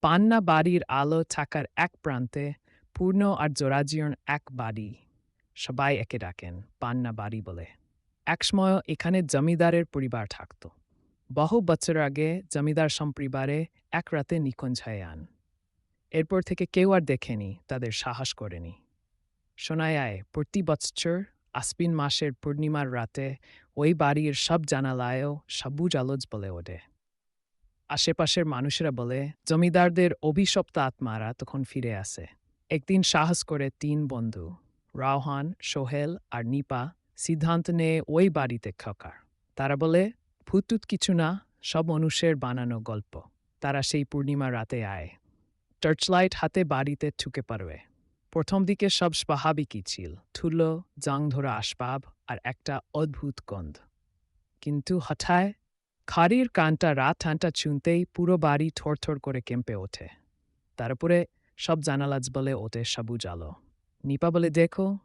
পান্না বাড়ির আলো থাকার এক প্রান্তে পূর্ণ আর জোড়াজীর্ণ এক বাড়ি। সবাই একে ডাকেন পান্না বাড়ি বলে। একসময় এখানে জমিদারের পরিবার থাকত। বহু বছর আগে জমিদার সম্পরিবারে এক রাতে নিখোঁজ হয়ে যান। এরপর থেকে কেউ আর দেখেনি, তাদের সাহস করেনি। শোনা যায় প্রতি বৎসর আশ্বিন মাসের পূর্ণিমার রাতে ওই বাড়ির সব জানালায়ও সবুজ আলোজ বলে ওঠে। আশেপাশের মানুষেরা বলে জমিদারদের অভিশপ্ত আত্মারা তখন ফিরে আসে। একদিন সাহস করে তিন বন্ধু রাওহান, সোহেল আর নিপা সিদ্ধান্ত নেয় ওই বাড়িতে থাকার। তারা বলে ভূতুত কিছু না, সব মানুষের বানানো গল্প। তারা সেই পূর্ণিমা রাতে আয়, টর্চলাইট হাতে বাড়িতে ঢুকে পড়বে। প্রথম দিকে সব স্বাভাবিকই ছিল, ধুলো, জং ধরা আসবাব আর একটা অদ্ভুত গন্ধ। কিন্তু হঠাৎ খাড়ির কানটা রাত ঠান্ডা ছুঁতেই পুরো বাড়ি থরথর করে কেঁপে ওঠে। তারপরে সব জানালাজ বলে ওঠে সবুজ আলো। নিপা বলে দেখো,